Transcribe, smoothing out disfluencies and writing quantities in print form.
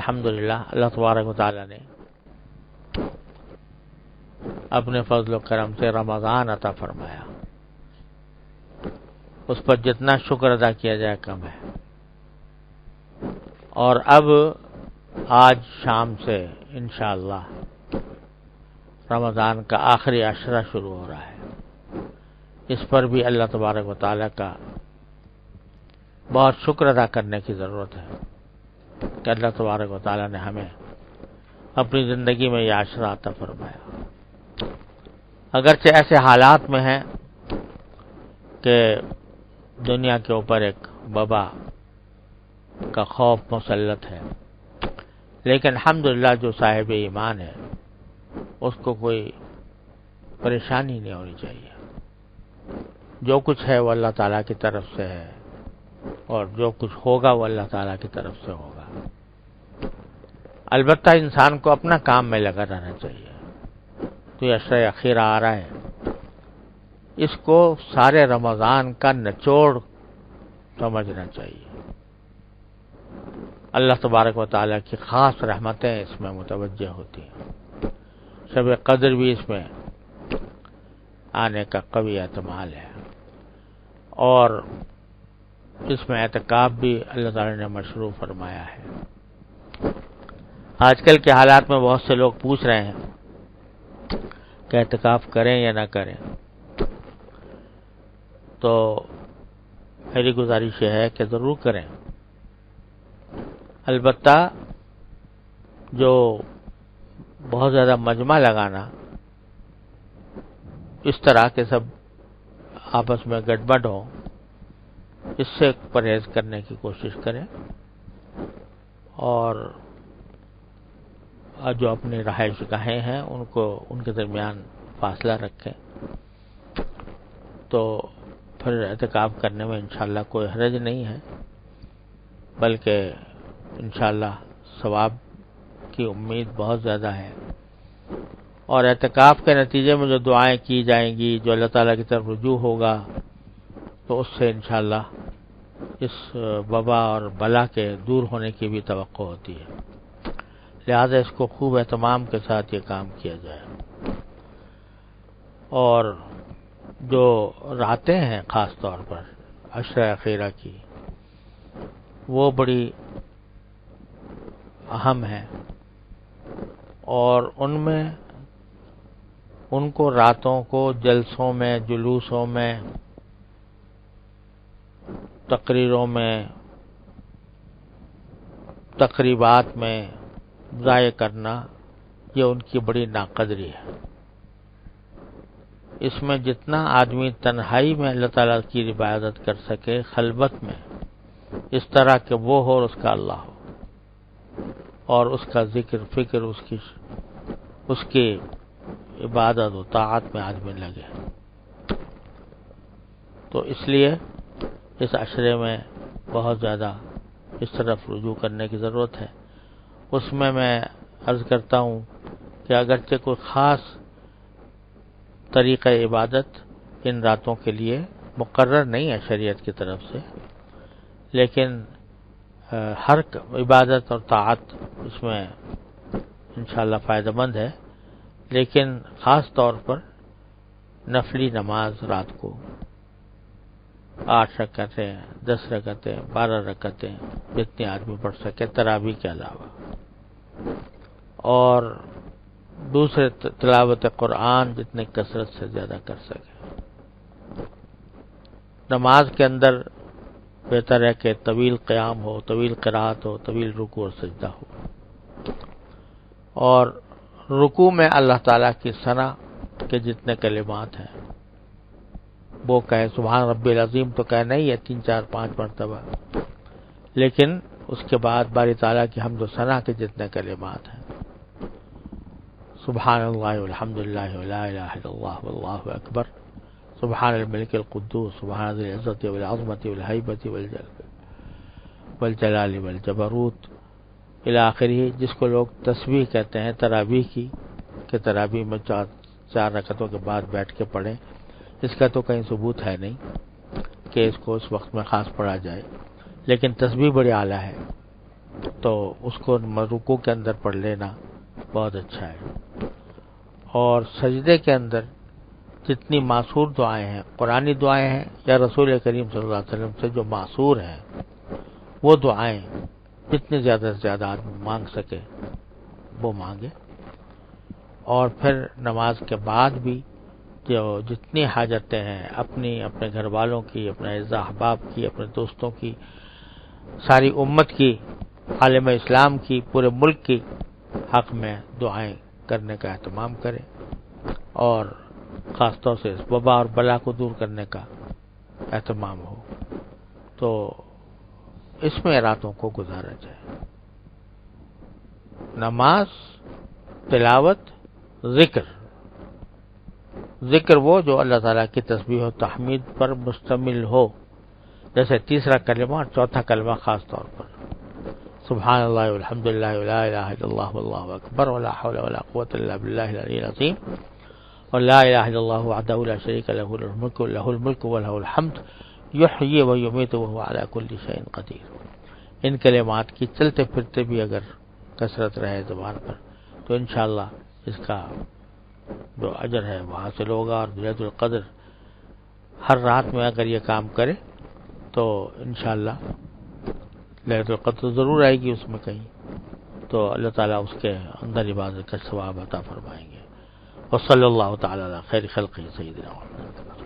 الحمدللہ اللہ تبارک و تعالی نے اپنے فضل و کرم سے رمضان عطا فرمایا، اس پر جتنا شکر ادا کیا جائے کم ہے۔ اور اب آج شام سے انشاءاللہ رمضان کا آخری عشرہ شروع ہو رہا ہے، اس پر بھی اللہ تبارک و تعالی کا بہت شکر ادا کرنے کی ضرورت ہے کہ اللہ تبارک و تعالی نے ہمیں اپنی زندگی میں یہ عشرہ عطا فرمایا۔ اگرچہ ایسے حالات میں ہیں کہ دنیا کے اوپر ایک وبا کا خوف مسلط ہے، لیکن الحمدللہ جو صاحب ایمان ہے اس کو کوئی پریشانی نہیں ہونی چاہیے۔ جو کچھ ہے وہ اللہ تعالیٰ کی طرف سے ہے، اور جو کچھ ہوگا وہ اللہ تعالیٰ کی طرف سے ہوگا۔ البتہ انسان کو اپنا کام میں لگا رہنا چاہیے۔ تو یہ عشرہ اخیرہ آ رہا ہے، اس کو سارے رمضان کا نچوڑ سمجھنا چاہیے۔ اللہ تبارک و تعالیٰ کی خاص رحمتیں اس میں متوجہ ہوتی ہیں۔ شب قدر بھی اس میں آنے کا قوی احتمال ہے، اور اس میں اعتکاف بھی اللہ تعالیٰ نے مشروع فرمایا ہے۔ آج کل کے حالات میں بہت سے لوگ پوچھ رہے ہیں کہ اعتکاف کریں یا نہ کریں، تو میری گزارش یہ ہے کہ ضرور کریں۔ البتہ جو بہت زیادہ مجمع لگانا، اس طرح کے سب آپس میں گڑبڑ ہو، اس سے پرہیز کرنے کی کوشش کریں، اور جو اپنی رہائش گاہیں ہیں ان کے درمیان فاصلہ رکھیں، تو پھر اعتکاف کرنے میں انشاءاللہ کوئی حرج نہیں ہے، بلکہ انشاءاللہ ثواب کی امید بہت زیادہ ہے۔ اور اعتکاف کے نتیجے میں جو دعائیں کی جائیں گی، جو اللہ تعالیٰ کی طرف رجوع ہوگا، تو اس سے انشاءاللہ اس وبا اور بلا کے دور ہونے کی بھی توقع ہوتی ہے۔ لہذا اس کو خوب اہتمام کے ساتھ یہ کام کیا جائے۔ اور جو راتیں ہیں خاص طور پر عشرہ اخیرہ کی، وہ بڑی اہم ہیں، اور ان میں ان کو راتوں کو جلسوں میں، جلوسوں میں، تقریروں میں، تقریبات میں ضائع کرنا، یہ ان کی بڑی ناقدری ہے۔ اس میں جتنا آدمی تنہائی میں اللہ تعالیٰ کی عبادت کر سکے، خلوت میں، اس طرح کہ وہ ہو اور اس کا اللہ ہو، اور اس کا ذکر فکر، اس کی عبادت و طاعت میں آدمی لگے، تو اس لیے اس عشرے میں بہت زیادہ اس طرف رجوع کرنے کی ضرورت ہے۔ اس میں عرض کرتا ہوں کہ اگرچہ کوئی خاص طریقہ عبادت ان راتوں کے لیے مقرر نہیں ہے شریعت کی طرف سے، لیکن ہر عبادت اور طاعت اس میں انشاءاللہ فائدہ مند ہے، لیکن خاص طور پر نفلی نماز رات کو 8 رکعتیں، 10 رکعتیں، 12 رکعتیں، جتنے آدمی پڑھ سکے تراویح کے علاوہ، اور دوسرے تلاوت قرآن جتنے کثرت سے زیادہ کر سکے۔ نماز کے اندر بہتر ہے کہ طویل قیام ہو، طویل قرات ہو، طویل رکوع اور سجدہ ہو، اور رکوع میں اللہ تعالیٰ کی ثنا کے جتنے کلمات ہیں وہ کہے، سبحان ربی العظیم تو کہنا ہی ہے 3 4 5 مرتبہ، لیکن اس کے بعد باری تعالیٰ کی حمد و ثنا کے جتنے کلمات ہیں، سبحان اللہ والحمد للہ ولا الہ الا اللہ واللہ اکبر، سبحان الملک القدوس، سبحان ذی العزت والعظمت والہیبت والجلال والجبروت الی آخرہ، جس کو لوگ تسبیح کہتے ہیں تراویح کی، کہ تراویح میں 4 رکعتوں کے بعد بیٹھ کے پڑھیں، اس کا تو کہیں ثبوت ہے نہیں کہ اس کو اس وقت میں خاص پڑھا جائے، لیکن تسبیح بڑی اعلیٰ ہے، تو اس کو رکوع کے اندر پڑھ لینا بہت اچھا ہے۔ اور سجدے کے اندر جتنی معصور دعائیں ہیں، قرآنی دعائیں ہیں یا رسول کریم صلی اللہ علیہ وسلم سے جو معصور ہیں، وہ دعائیں جتنی زیادہ سے زیادہ آدمی مانگ سکے وہ مانگے۔ اور پھر نماز کے بعد بھی جو جتنی حاجتیں ہیں اپنی، اپنے گھر والوں کی، اپنے اعزا احباب کی، اپنے دوستوں کی، ساری امت کی، عالم اسلام کی، پورے ملک کی حق میں دعائیں کرنے کا اہتمام کرے، اور خاص طور سے اس وبا اور بلا کو دور کرنے کا اہتمام ہو، تو اس میں راتوں کو گزارا جائے۔ نماز، تلاوت، ذکر وہ جو اللہ تعالیٰ کی تسبیح و تحمید پر مشتمل ہو، جیسے تیسرا کلمہ اور چوتھا کلمہ خاص طور پر سبحان اللہ والحمد للہ ولا الہ الا اللہ واللہ اکبر ولا حول ولا قوۃ الا باللہ العلی العظیم اور لا الہ الا اللہ وحدہ لا شریک لہ لہ الملک ولہ الحمد یحیی و یمیت وہو علی کل شیء قدیر۔ ان کلمات کی چلتے پھرتے بھی اگر کثرت رہے زبان پر تو انشاءاللہ اس کا جو اجر ہے وہ حاصل ہوگا، اور لیلۃ القدر ہر رات میں اگر یہ کام کرے تو انشاءاللہ لیلۃ القدر ضرور آئے گی اس میں کہیں، تو اللہ تعالیٰ اس کے اندر عبادت کا ثواب عطا فرمائیں گے۔ وصلی اللہ تعالیٰ علی خیر خلقہ سیدنا محمد۔